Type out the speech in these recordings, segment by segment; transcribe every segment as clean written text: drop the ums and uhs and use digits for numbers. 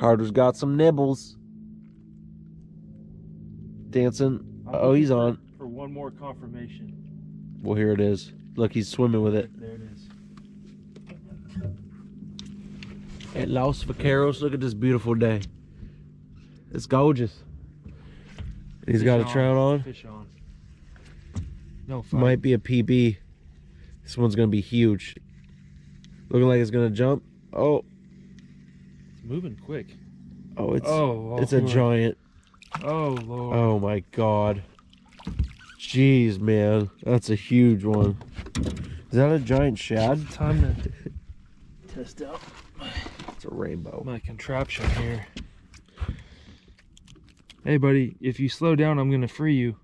Carter's got some nibbles. Dancing. Oh, he's on. For one more confirmation. Well, here it is. Look, he's swimming with it. There it is. At Los Vaqueros, look at this beautiful day. It's gorgeous. He's got a trout on. Fish on. No fight. Might be a PB. This one's gonna be huge. Looking like it's gonna jump. Oh. It's moving quick. Oh, it's oh, it's a giant. Oh Lord. Oh my God. Jeez, man, that's a huge one. Is that a giant shad? Time to test out It's a rainbow. my contraption here. Hey buddy, if you slow down, I'm gonna free you.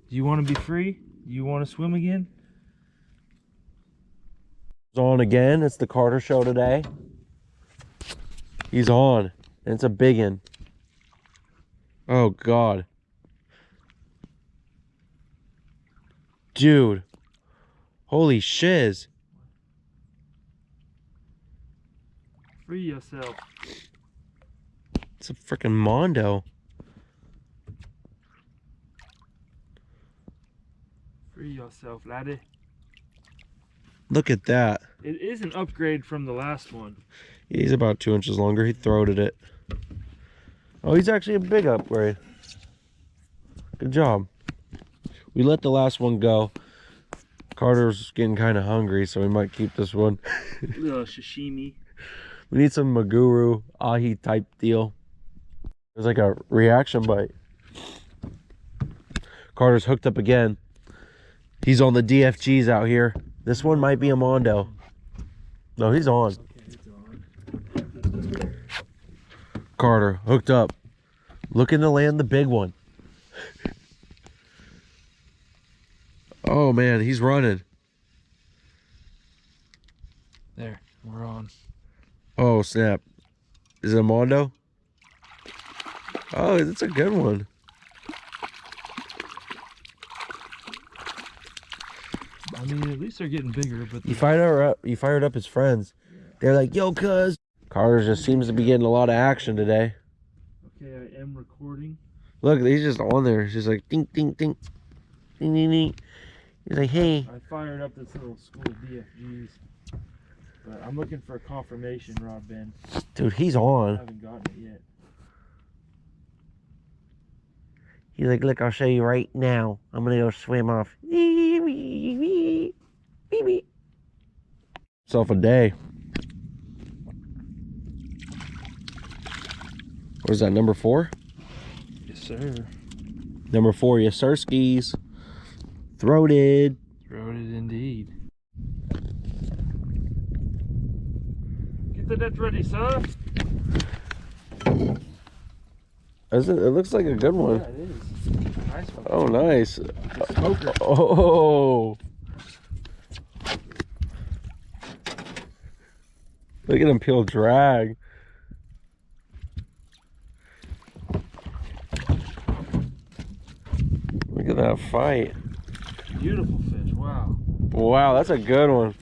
Do you want to be free? Do you want to swim again? It's on again. It's the Carter show today. He's on. And it's a big one. Oh God. Dude. Holy shiz. Free yourself. It's a freaking mondo. Free yourself, laddie. Look at that. It is an upgrade from the last one. He's about 2 inches longer. He throated it. Oh, he's actually a big upgrade. Good job. We let the last one go. Carter's getting kind of hungry, so we might keep this one. Little sashimi. We need some maguru ahi type deal. There's like a reaction bite. Carter's hooked up again. He's on the DFGs out here. This one might be a mondo. No, he's on. Okay, it's on. Carter hooked up, looking to land the big one. Oh man, he's running. There, we're on. Oh snap. Is it a mondo? Oh, it's a good one. I mean, at least they're getting bigger, but You fired up his friends. They're like, yo, cuz. Carter just seems to be getting a lot of action today. okay, I am recording. Look, he's just on there. He's just like, ding, ding, ding. Ding, ding, ding. He's like, hey. I fired up this little school of DFGs, but I'm looking for a confirmation, Rob Ben. Dude, he's I on. haven't gotten it yet. He's like, look, I'll show you right now. I'm going to go swim off. Self a day. What is that, number 4? Yes, sir. Number 4, yes, sir, skis. Throated. Throated indeed. Get the net ready, sir. Is it? It looks like a good one. Yeah, it is. Nice one. Oh, nice. It's a smoker. Oh. Look at him peel drag. Look at that fight. Beautiful fish. Wow. Wow, that's a good one.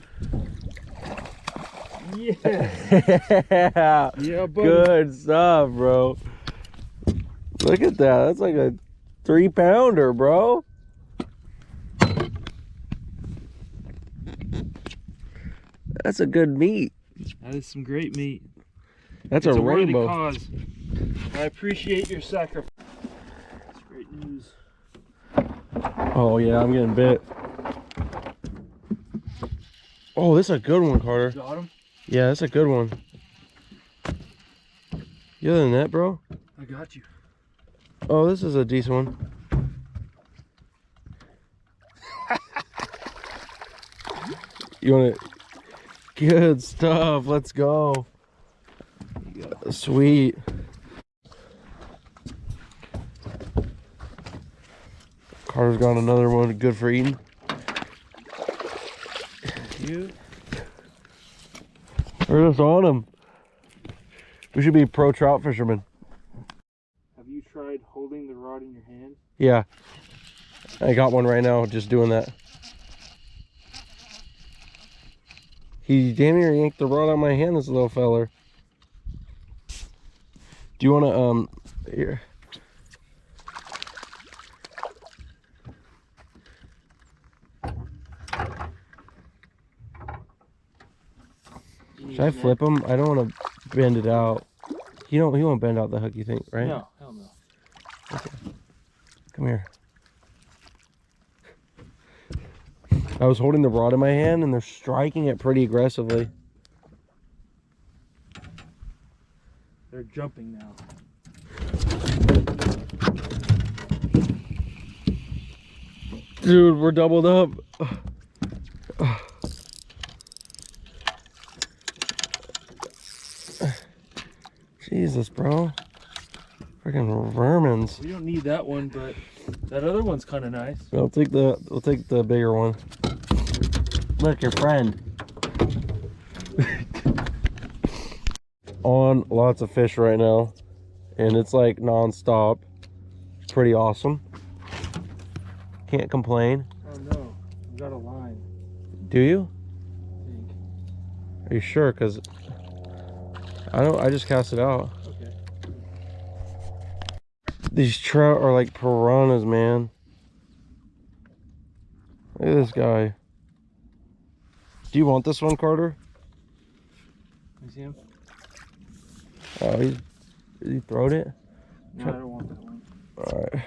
Yeah. Yeah, buddy. Good stuff, bro. Look at that. That's like a 3-pounder, bro. That's a good meat. That is some great meat. That's It's a worthy rainbow. cause. I appreciate your sacrifice. That's great news. Oh yeah, I'm getting bit. Oh, this is a good one, Carter. Got him? Yeah, that's a good one. You other than that, bro? I got you. Oh, this is a decent one. You want it? Good stuff. Let's go. Sweet. Carter's got another one good for eating. You? We're just on him. We should be pro trout fishermen. Have you tried holding the rod in your hand? Yeah. I got one right now just doing that. He damn near yanked the rod out of my hand, this little feller. Do you want to, here. Should I flip him? I don't want to bend it out. He won't bend out the hook, you think, right? No, hell no. Okay. Come here. I was holding the rod in my hand and they're striking it pretty aggressively. They're jumping now. Dude, we're doubled up. Jesus, bro. Freaking vermins. We don't need that one, but that other one's kind of nice. We'll take the bigger one. Look, your friend. On lots of fish right now, and it's like non-stop. Pretty awesome. Can't complain. Oh no, we got a line. Do you? I think. Are you sure? Cause I just cast it out. Okay. These trout are like piranhas, man. Look at this guy. Do you want this one, Carter? You see him? Oh, he throwed it? No, I don't want that one. Alright.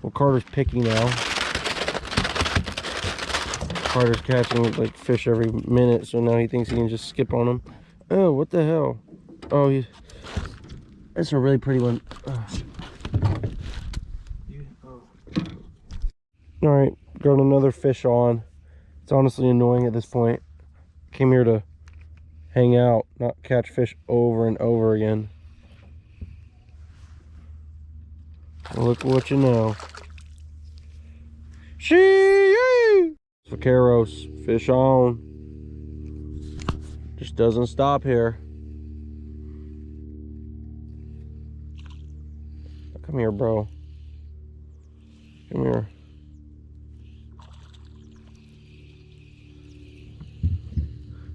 Well, Carter's picky now. Carter's catching like fish every minute, so now he thinks he can just skip on them. Oh, what the hell? Oh, that's a really pretty one. Alright, got another fish on. It's honestly annoying at this point. Came here to hang out, not catch fish over and over again. Look what you know. Shee! Vaqueros, fish on. Just doesn't stop here. Come here, bro. Come here.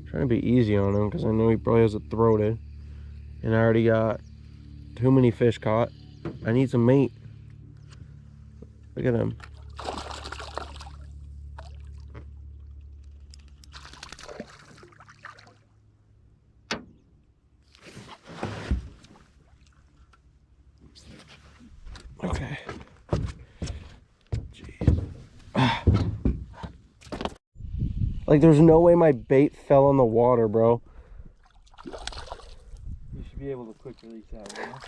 Trying to be easy on him because I know he probably has a throated. And I already got too many fish caught. I need some meat. Look at him. Okay. Jeez. Like, there's no way my bait fell in the water, bro. You should be able to quick release that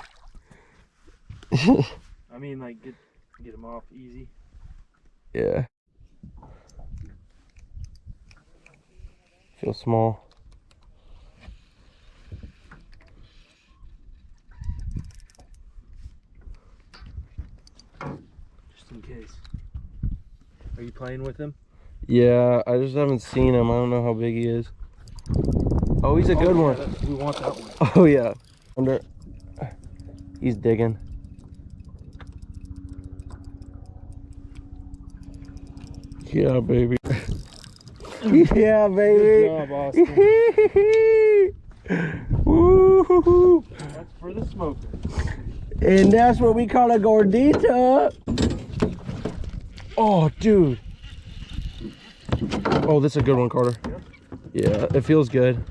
one. I mean, like, get him off easy. Yeah. Feel small. Just in case. Are you playing with him? Yeah, I just haven't seen him. I don't know how big he is. Oh, he's a good one. We want that one. Oh, yeah. He's digging. Yeah, baby. Yeah, baby. Good job, Austin. Woo-hoo-hoo. That's for the smoker. And that's what we call a gordita. Oh, dude. Oh, this is a good one, Carter. Yep. Yeah, it feels good.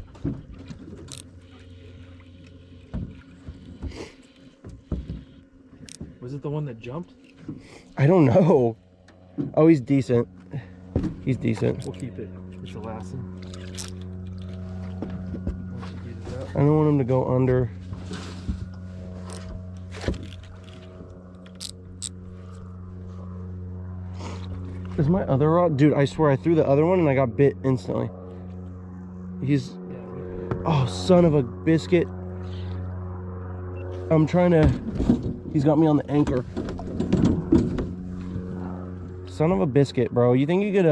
Was it the one that jumped? I don't know. Oh, he's decent. He's decent. We'll keep it. It's the last one. Once you get it up. I don't want him to go under. Is my other rod? Dude, I swear I threw the other one and I got bit instantly. He's... Oh, son of a biscuit. I'm trying to... He's got me on the anchor. Son of a biscuit, bro. You think you could,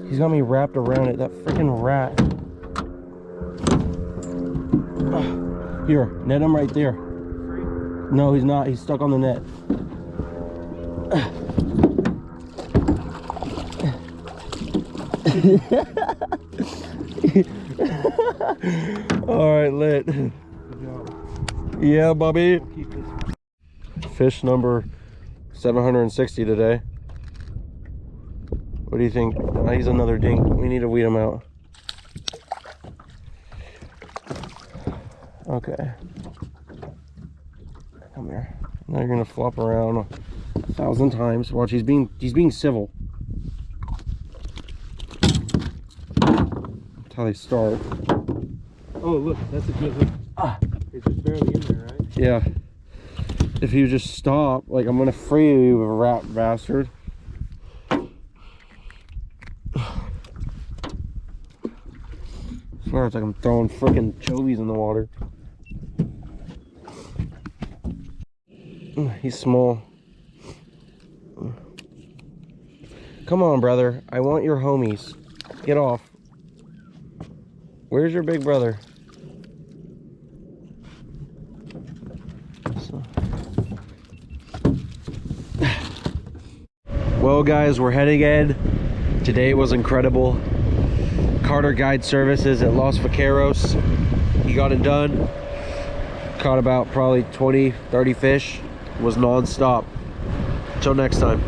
He's got me wrapped around it. That freaking rat. Here, net him right there. No, he's not. He's stuck on the net. All right, lit. Good job. Yeah, Bobby. We'll keep this. Fish number 760 today. What do you think? Oh, he's another dink. We need to weed him out. Okay. Come here. Now you're gonna flop around 1,000 times. Watch, he's being civil. That's how they start. Oh, look, that's a good hook. It's just barely in there, right? Yeah. If you just stop, like, I'm gonna free you, you rat bastard. I swear it's like I'm throwing freaking chovies in the water. He's small. Come on, brother. I want your homies. Get off. Where's your big brother? Well, guys, we're heading in. Today was incredible. Carter Guide Services at Los Vaqueros. He got it done. Caught about probably 20, 30 fish. Was non-stop. Until next time.